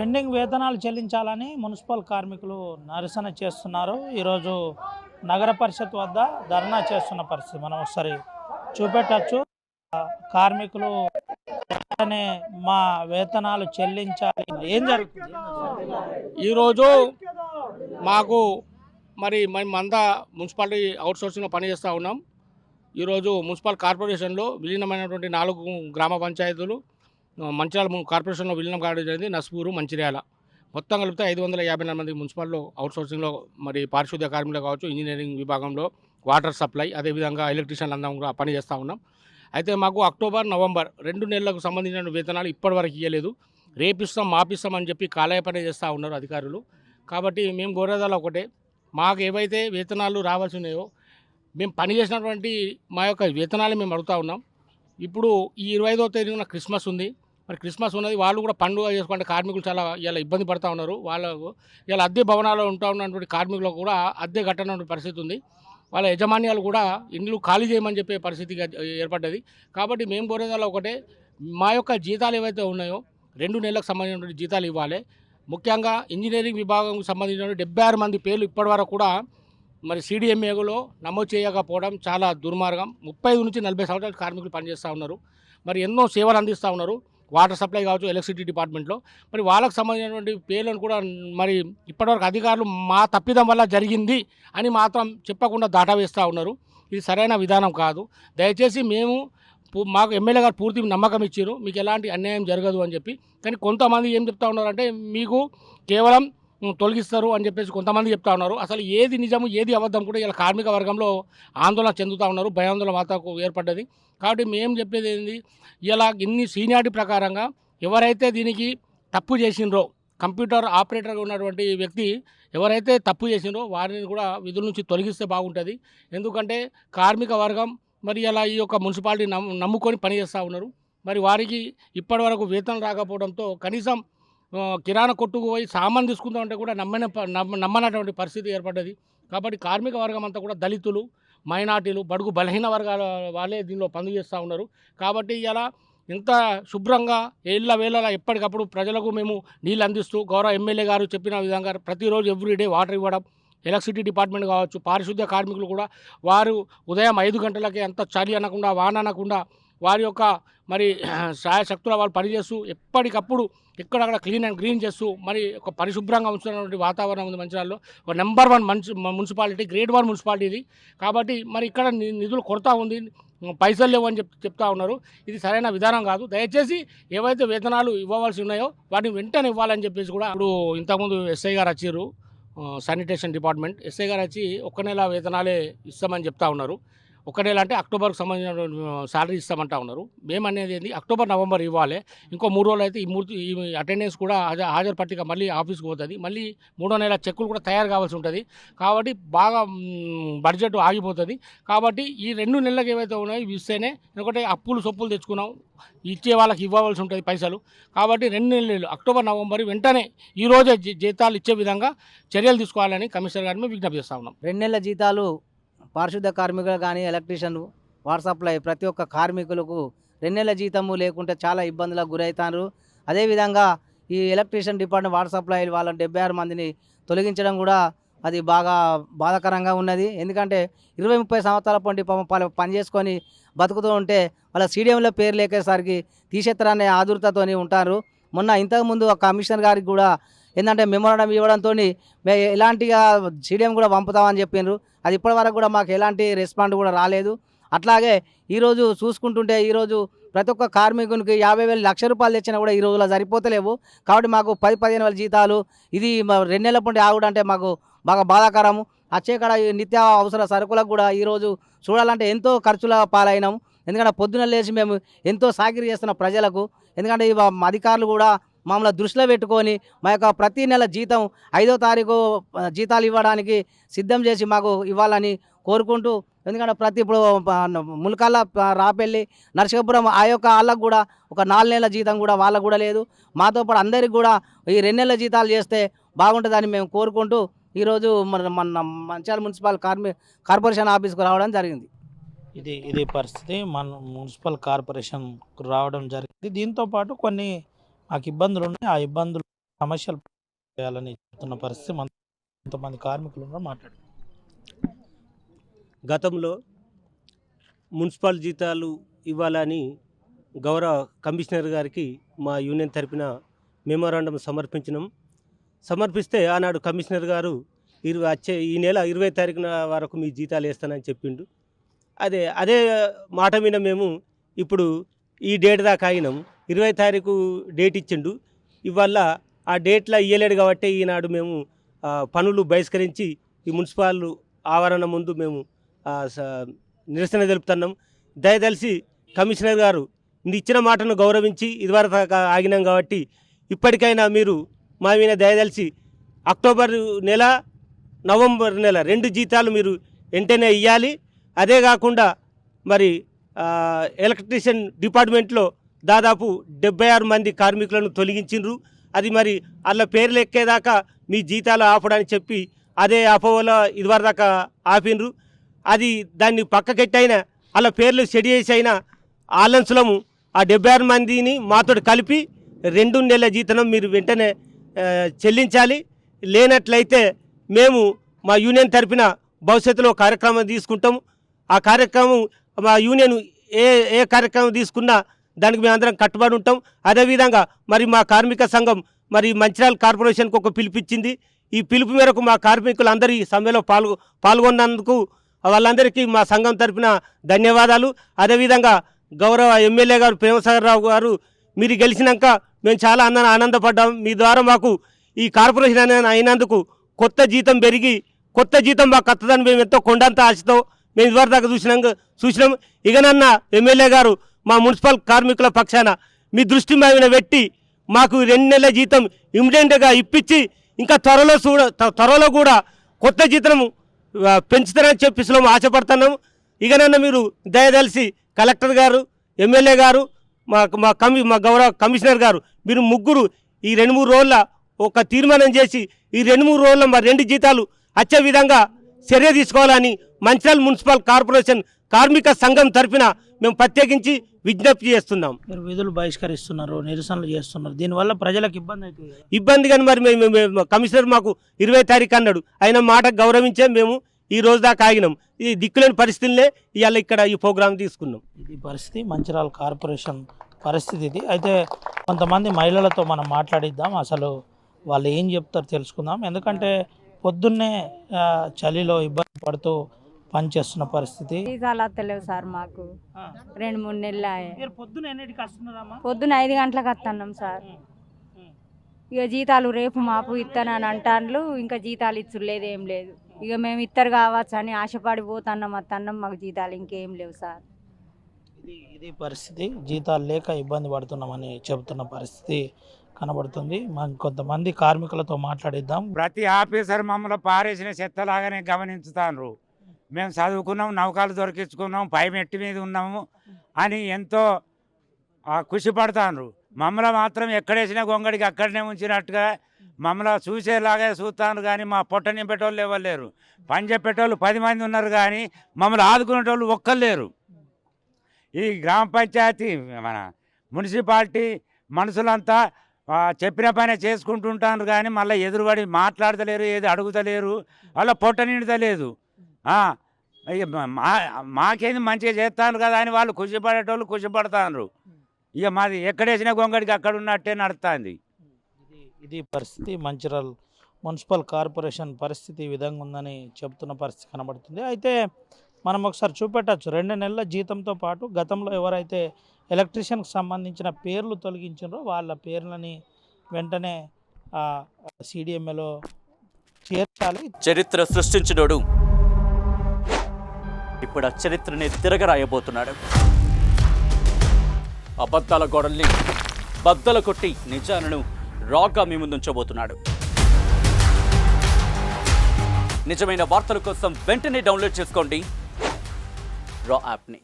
Pending వేతనాలు చెల్లించాలని municipal కార్మికులు నిరసన చేస్తున్నారు. ఈరోజు నగర పరిషత్ వద్ద ధర్నా చేస్తున్న పరిస్థితి మనం ఒకసారి చూపెట్టచ్చు. కార్మికులు వెంటనే మా వేతనాలు చెల్లించాలి. ఏం జరుగుతుంది ఈరోజు మాకు మేమంతా మున్సిపాలిటీ అవుట్సోర్సింగ్లో పనిచేస్తూ ఉన్నాం. ఈరోజు మున్సిపల్ కార్పొరేషన్లో విలీనమైనటువంటి 4 గ్రామ పంచాయతీలు మంచిర్యాల కార్పొరేషన్లో విలీనం కావడం జరిగింది. నస్పూరు, మంచిర్యాల మొత్తం కలిపితే 554 మంది మున్సిపల్లో అవుట్సోర్సింగ్లో పారిశుద్ధ్య కార్మికులు కావచ్చు, ఇంజనీరింగ్ విభాగంలో, వాటర్ సప్లై, అదేవిధంగా ఎలక్ట్రీషియన్లు అందరం కూడా పనిచేస్తూ ఉన్నాం. అయితే మాకు అక్టోబర్, నవంబర్ 2 నెలలకు సంబంధించిన వేతనాలు ఇప్పటివరకు ఇవ్వలేదు. రేపిస్తాం, మాపిస్తాం అని చెప్పి కాలయాపన చేస్తూ ఉన్నారు అధికారులు. కాబట్టి మేము కోరేదాలో ఒకటే, మాకు ఏవైతే వేతనాలు రావాల్సి ఉన్నాయో మేము పనిచేసినటువంటి మా యొక్క వేతనాలు మేము అడుగుతూ ఉన్నాం. ఇప్పుడు ఈ 25వ తేదీన క్రిస్మస్ ఉంది. క్రిస్మస్ ఉన్నది, వాళ్ళు కూడా పండుగ చేసుకుంటే కార్మికులు చాలా ఇలా ఇబ్బంది పడుతూ ఉన్నారు. వాళ్ళకు ఇలా అద్దె భవనాల్లో ఉంటూ ఉన్నటువంటి కార్మికులకు కూడా అద్దె కట్టనటువంటి పరిస్థితి ఉంది. వాళ్ళ యజమాన్యాలు కూడా ఇండ్లు ఖాళీ చేయమని చెప్పే పరిస్థితిగా ఏర్పడ్డది. కాబట్టి మేము కోరేదాలో ఒకటే, మా యొక్క జీతాలు ఏవైతే ఉన్నాయో 2 నెలలకు సంబంధించినటువంటి జీతాలు ఇవ్వాలి. ముఖ్యంగా ఇంజనీరింగ్ విభాగంకు సంబంధించిన 76 మంది పేర్లు ఇప్పటివరకు కూడా CDMAలో నమోదు చేయకపోవడం చాలా దుర్మార్గం. 35 నుంచి 40 సంవత్సరాల కార్మికులు పనిచేస్తూ ఉన్నారు. ఎన్నో సేవలు అందిస్తూ ఉన్నారు. వాటర్ సప్లై కావచ్చు, ఎలక్ట్రిసిటీ డిపార్ట్మెంట్లో. వాళ్ళకు సంబంధించినటువంటి పేర్లను కూడా ఇప్పటివరకు అధికారులు మా తప్పిదం వల్ల జరిగింది అని మాత్రం చెప్పకుండా దాటవేస్తూ ఉన్నారు. ఇది సరైన విధానం కాదు. దయచేసి మాకు ఎమ్మెల్యే గారు పూర్తి నమ్మకం ఇచ్చారు, మీకు ఎలాంటి అన్యాయం జరగదు అని చెప్పి. కానీ కొంతమంది ఏం చెప్తా ఉన్నారంటే, మీకు కేవలం తొలగిస్తారు అని చెప్పేసి కొంతమంది చెప్తా ఉన్నారు. అసలు ఏది నిజము ఏది అబద్ధం కూడా ఇలా కార్మిక వర్గంలో ఆందోళన చెందుతూ ఉన్నారు. భయాందోళన వాతావరణం ఏర్పడ్డది. కాబట్టి మేము చెప్పేది ఏంది, ఇలా ఇన్ని సీనియారిటీ ప్రకారంగా ఎవరైతే దీనికి తప్పు చేసినరో, కంప్యూటర్ ఆపరేటర్గా ఉన్నటువంటి వ్యక్తి ఎవరైతే తప్పు చేసినరో వారిని కూడా విధుల నుంచి తొలగిస్తే బాగుంటుంది. ఎందుకంటే కార్మిక వర్గం ఇలా ఈ యొక్క మున్సిపాలిటీ నమ్ముకొని పనిచేస్తూ ఉన్నారు. వారికి ఇప్పటివరకు వేతనం రాకపోవడంతో కనీసం కిరాణా కొట్టుకు పోయి సామాన్ తీసుకుందామంటే కూడా నమ్మనటువంటి పరిస్థితి ఏర్పడ్డది. కాబట్టి కార్మిక వర్గం అంతా కూడా దళితులు, మైనార్టీలు, బడుగు బలహీన వర్గాల వాళ్ళే దీనిలో పనులు చేస్తూ ఉన్నారు. కాబట్టి ఇలా ఇంత శుభ్రంగా ఏళ్ళ వేళలా ఎప్పటికప్పుడు ప్రజలకు మేము నీళ్ళు అందిస్తూ, గౌరవ ఎమ్మెల్యే గారు చెప్పిన విధంగా ప్రతిరోజు ఎవ్రీడే వాటర్ ఇవ్వడం, ఎలక్ట్రిసిటీ డిపార్ట్మెంట్ కావచ్చు, పారిశుద్ధ్య కార్మికులు కూడా వారు ఉదయం 5 గంటలకే అంత చలి అనకుండా, వాన అనకుండా వారి యొక్క శాయశక్తుల వాళ్ళు పనిచేస్తూ ఎప్పటికప్పుడు ఎక్కడక్కడ క్లీన్ అండ్ గ్రీన్ చేస్తూ ఒక పరిశుభ్రంగా ఉంచుతున్నటువంటి వాతావరణం ఉంది మంచిర్యాలలో. ఒక నెంబర్ 1 మున్సిపాలిటీ, గ్రేడ్ 1 మున్సిపాలిటీ ఇది. కాబట్టి ఇక్కడ నిధులు కొరత ఉంది, పైసలు లేవు అని చెప్తా ఉన్నారు. ఇది సరైన విధానం కాదు. దయచేసి ఏవైతే వేతనాలు ఇవ్వవలసి ఉన్నాయో వాటిని వెంటనే ఇవ్వాలని చెప్పేసి కూడా ఇప్పుడు ఇంతకుముందు ఎస్ఐ గారు వచ్చారు, శానిటేషన్ డిపార్ట్మెంట్ ఎస్ఐ గారు వచ్చి 1 నెల వేతనాలే ఇస్తామని చెప్తా ఉన్నారు. 1 నెల అంటే అక్టోబర్కి సంబంధించిన శాలరీ ఇస్తామంటా ఉన్నారు. మేము అనేది ఏంది, అక్టోబర్, నవంబర్ ఇవ్వాలి. ఇంకో 3 రోజులు అయితే ఈ అటెండెన్స్ కూడా హాజరు పట్టిక మళ్ళీ ఆఫీస్కి పోతుంది. మళ్ళీ 3వ నెల చెక్కులు కూడా తయారు కావాల్సి ఉంటుంది. కాబట్టి బాగా బడ్జెట్ ఆగిపోతుంది. కాబట్టి ఈ 2 నెలలకు ఏవైతే ఉన్నాయో ఇవి ఇస్తేనే, ఎందుకంటే అప్పులు సొప్పులు తెచ్చుకున్నాం, ఇచ్చే వాళ్ళకి ఇవ్వవలసి ఉంటుంది పైసలు. కాబట్టి 2 నెలలు అక్టోబర్, నవంబర్ వెంటనే ఈరోజే జీతాలు ఇచ్చే విధంగా చర్యలు తీసుకోవాలని కమిషనర్ గారిని మేము విజ్ఞప్తి చేస్తా ఉన్నాం. 2 నెలల జీతాలు పారిశుద్ధ్య కార్మికులు కానీ, ఎలక్ట్రీషియన్, వాటర్ సప్లై ప్రతి ఒక్క కార్మికులకు 2 నెలల జీతము లేకుంటే చాలా ఇబ్బందులకు గురవుతారు. అదేవిధంగా ఈ ఎలక్ట్రీషియన్ డిపార్ట్మెంట్, వాటర్ సప్లై వాళ్ళ 76 మందిని తొలగించడం కూడా అది బాగా బాధాకరంగా ఉన్నది. ఎందుకంటే 20-30 సంవత్సరాల పండి పని చేసుకొని బతుకుతూ ఉంటే వాళ్ళ CDMలో పేరు లేకేసరికి తీసేత్తరానే ఆదుర్తతో ఉంటారు. ఇంతకుముందు కమిషనర్ గారికి కూడా ఏంటంటే మెమోరాండం ఇవ్వడంతో ఎలాంటిగా CDM కూడా పంపుతామని చెప్పిండ్రు. అది ఇప్పటివరకు కూడా మాకు ఎలాంటి రెస్పాండ్ కూడా రాలేదు. అట్లాగే ఈరోజు చూసుకుంటుంటే ఈరోజు ప్రతి ఒక్క కార్మికునికి 50,000 లక్ష రూపాయలు తెచ్చినా కూడా ఈ రోజులో సరిపోతలేవు. కాబట్టి మాకు 10-15 వేల జీతాలు ఇది 2 నెలల పండి ఆగుడంటే మాకు బాగా బాధాకరము. అచ్చేకాడ నిత్య అవసర సరుకులకు కూడా ఈరోజు చూడాలంటే ఎంతో ఖర్చుల పాలైనాము. ఎందుకంటే పొద్దున లేచి మేము ఎంతో సాకిరీ చేస్తున్న ప్రజలకు. ఎందుకంటే అధికారులు కూడా మమ్మల్ని దృష్టిలో పెట్టుకొని మా యొక్క ప్రతి నెల జీతం 5వ తారీఖు జీతాలు ఇవ్వడానికి సిద్ధం చేసి మాకు ఇవ్వాలని కోరుకుంటూ, ఎందుకంటే ఇప్పుడు ములకల్ల, రాపెల్లి, నరసింహపురం ఆ యొక్క వాళ్ళకు కూడా ఒక 4 నెలల జీతం కూడా వాళ్ళకు కూడా లేదు. మాతో పాటు అందరికీ కూడా ఈ 2 నెలల జీతాలు చేస్తే బాగుంటుందని మేము కోరుకుంటూ ఈరోజు మన మంచిర్యాల మున్సిపల్ కార్పొరేషన్ ఆఫీస్కు రావడం జరిగింది. ఇది పరిస్థితి. మన మున్సిపల్ కార్పొరేషన్ రావడం జరిగింది. దీంతో పాటు కొన్ని మాకు ఇబ్బందులు ఉన్నాయి. ఆ ఇబ్బందులు సమస్యలు చేయాలని చెప్తున్న పరిస్థితి కొంతమంది కార్మికులు ఉన్నారు. మాట్లాడు. గతంలో మున్సిపల్ జీతాలు ఇవ్వాలని గౌరవ కమిషనర్ గారికి మా యూనియన్ తరపున మెమోరాండం సమర్పిస్తే ఆనాడు కమిషనర్ గారు ఈ నెల 20 తారీఖున వరకు మీ జీతాలు వేస్తానని చెప్పిండు. అదే మాట మీద మేము ఇప్పుడు ఈ డేట్ దాకా ఆగినాం. 20 తారీఖు డేట్ ఇచ్చిండు. ఇవాళ ఆ డేట్లో ఇయ్యలేడు కాబట్టి ఈనాడు మేము పనులు బహిష్కరించి ఈ మున్సిపల్ ఆవరణ ముందు మేము నిరసన తెలుపుతున్నాం. దయదలిసి కమిషనర్ గారు ఇచ్చిన మాటను గౌరవించి ఇదివరకు ఆగినాం కాబట్టి ఇప్పటికైనా మీరు మా మీద దయదలిసి అక్టోబర్ నెల, నవంబర్ నెల 2 జీతాలు మీరు వెంటనే ఇవ్వాలి. అదే కాకుండా మరి ఎలక్ట్రీషియన్ డిపార్ట్మెంట్లో దాదాపు 76 మంది కార్మికులను తొలగించిండ్రు. అది మరి వాళ్ళ పేర్లు ఎక్కేదాకా మీ జీతాలు ఆపడని చెప్పి అదే అపోలో ఇదివరదాకా ఆపిండ్రు. దాన్ని పక్కకెట్టయినా వాళ్ళ పేర్లు సెడి చేసి అయినా ఆలన్సులము ఆ 76 మందిని మాతో కలిపి 2 నెలల జీతం మీరు వెంటనే చెల్లించాలి. లేనట్లయితే మేము మా యూనియన్ తరపున భవిష్యత్తులో కార్యక్రమం తీసుకుంటాము. ఆ కార్యక్రమం మా యూనియన్ ఏ కార్యక్రమం తీసుకున్నా దానికి మేము అందరం కట్టుబడి ఉంటాం. అదేవిధంగా మరి మా కార్మిక సంఘం మరి మంచిర్యాల కార్పొరేషన్కి ఒక పిలుపిచ్చింది. ఈ పిలుపు మేరకు మా కార్మికులు అందరూ ఈ సమ్మెలో పాల్గొన్నందుకు వాళ్ళందరికీ మా సంఘం తరపున ధన్యవాదాలు. అదేవిధంగా గౌరవ ఎమ్మెల్యే గారు ప్రేమసాగర్ రావు గారు మీరు గెలిచినాక మేము చాలా ఆనందపడ్డాం. మీ ద్వారా మాకు ఈ కార్పొరేషన్ అయినందుకు కొత్త జీతం పెరిగి కొత్త జీతం మాకు వస్తుందని మేము ఎంతో కొండంత ఆశతో మేము ఇదివరదాకా చూసినాం. ఇకనన్నా ఎమ్మెల్యే గారు మా మున్సిపల్ కార్మికుల పక్షాన మీ దృష్టి మీద పెట్టి మాకు 2 నెలల జీతం ఇమ్మీడియట్గా ఇప్పించి ఇంకా త్వరలో కూడా కొత్త జీతం పెంచుతారని చెప్పి ఆశపడుతున్నాము. ఇకనన్నా మీరు దయదలిసి కలెక్టర్ గారు, ఎమ్మెల్యే గారు, మా గౌరవ కమిషనర్ గారు మీరు ముగ్గురు ఈ 2-3 రోజుల ఒక తీర్మానం చేసి ఈ 2-3 రోజుల్లో మరి 2 జీతాలు వచ్చే విధంగా చర్య తీసుకోవాలని మంచిర్యాల మున్సిపల్ కార్పొరేషన్ కార్మిక సంఘం తరపున మేము ప్రత్యేకించి విజ్ఞప్తి చేస్తున్నాం. మీరు విధులు బహిష్కరిస్తున్నారు, నిరసనలు చేస్తున్నారు, దీనివల్ల ప్రజలకు ఇబ్బంది అవుతుంది. ఇబ్బంది కానీ మరి మేము కమిషనర్ మాకు 20 తారీఖు అన్నాడు. ఆయన మాట గౌరవించే మేము ఈ రోజు దాకా ఆగినాం. ఈ దిక్కులేని పరిస్థితులనే ఇవాళ ఇక్కడ ఈ ప్రోగ్రాం తీసుకున్నాం. ఇది పరిస్థితి, మంచిర్యాల కార్పొరేషన్ పరిస్థితి ఇది. అయితే కొంతమంది మహిళలతో మనం మాట్లాడిద్దాం, అసలు వాళ్ళు ఏం చెప్తారు తెలుసుకుందాం. ఎందుకంటే పొద్దున్నే చలిలో ఇబ్బంది పడుతూ పనిచేస్తున్న పరిస్థితి. జీతాలు వస్తలేవు సార్, మాకు 2-3 నెలలు. పొద్దున ఎన్నిటికి వస్తున్నారమ్మా? పొద్దున 5 గంటలకు వస్తున్నాం సార్. ఇక జీతాలు రేపు మాపు ఇస్తానని అంటాను, ఇంకా జీతాలు ఇచ్చులేదు, ఏం లేదు. ఇక మేము ఇద్దరు కావచ్చు అని ఆశపడి పోతున్నాం, వస్తున్నాం, మాకు జీతాలు ఇంకేం లేవు సార్. ఇది పరిస్థితి. జీతాలు లేక ఇబ్బంది పడుతున్నామని చెబుతున్న పరిస్థితి కనబడుతుంది. కొంతమంది కార్మికులతో మాట్లాడిద్దాం. ప్రతి ఆఫీసర్ మమ్మల్ని పారేసిన చెత్తలాగానే గమనించుతారు. మేము చదువుకున్నాం, నౌకలు దొరికించుకున్నాం, పై మెట్టి మీద ఉన్నాము అని ఎంతో ఖుషి పడతాను. మమ్మల్ని మాత్రం ఎక్కడేసినా గొంగడికి అక్కడనే ఉంచినట్టుగా మమ్మల్ని చూసేలాగే చూస్తాను. కానీ మా పొట్ట నింపేటోళ్ళు ఎవరు లేరు. పని చెప్పేటోళ్ళు 10 మంది ఉన్నారు కానీ మమ్మల్ని ఆదుకునేటోళ్ళు ఒక్కరు లేరు. ఈ గ్రామ పంచాయతీ మన మున్సిపాలిటీ మనుషులంతా చెప్పిన పని చేసుకుంటుంటారు కానీ మళ్ళీ ఎదురుబడి మాట్లాడతలేరు, ఏది అడుగుతలేరు, వాళ్ళ పొట్ట నిండుతలేదు. మాకేంది మంచిగా చేస్తాను కదా అని వాళ్ళు ఖుషిపడేటోళ్ళు ఖుషిపడతారు. ఇక మాది ఎక్కడేసినా గొంగడికి అక్కడ ఉన్నట్టే నడుస్తుంది. ఇది పరిస్థితి. మంచిర్యాల మున్సిపల్ కార్పొరేషన్ పరిస్థితి ఈ విధంగా ఉందని చెబుతున్న పరిస్థితి కనబడుతుంది. అయితే మనం ఒకసారి చూపెట్టచ్చు, 2 నెలల జీతంతో పాటు గతంలో ఎవరైతే ఎలక్ట్రీషియన్కి సంబంధించిన పేర్లు తొలగించారో వాళ్ళ పేర్లని వెంటనే CDMAలో చేర్చాలి. చరిత్ర సృష్టించినోడు ఇప్పుడు ఆ చరిత్రని తిరగరాయబోతున్నాడు. అబద్ధాల గోడల్ని బద్దలు కొట్టి నిజాలను రాగా మీ ముందుంచబోతున్నాడు. నిజమైన వార్తల కోసం వెంటనే డౌన్లోడ్ చేసుకోండి రా యాప్ని.